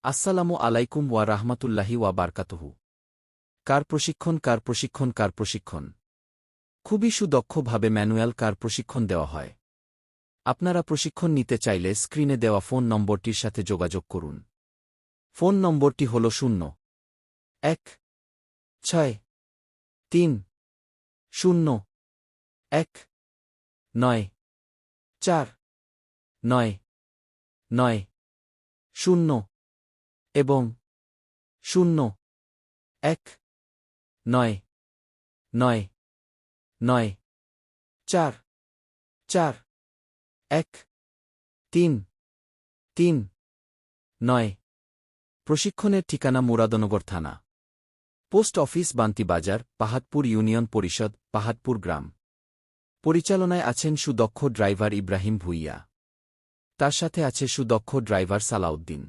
আসসালামু আলাইকুম ওয়া রাহমাতুল্লাহি ওয়া বারকাতুহু। কার প্রশিক্ষণ। খুবই সুদক্ষভাবে ম্যানুয়াল কার প্রশিক্ষণ দেওয়া হয়। আপনারা প্রশিক্ষণ নিতে চাইলে স্ক্রিনে দেওয়া ফোন নম্বরটির সাথে যোগাযোগ করুন। ফোন নম্বরটি হল 0 6 3 0 1 9 4 9 9 এবং 0 1 9 9 4 4 1 3 3 9। প্রশিক্ষণের ঠিকানা মুরাদনগর থানা, পোস্ট অফিস বান্তি বাজার, পাহাড়পুর ইউনিয়ন পরিষদ, পাহাড়পুর গ্রাম। পরিচালনায় আছেন সুদক্ষ ড্রাইভার ইব্রাহিম ভুইয়া। তার সাথে আছে সুদক্ষ ড্রাইভার সালাউদ্দিন।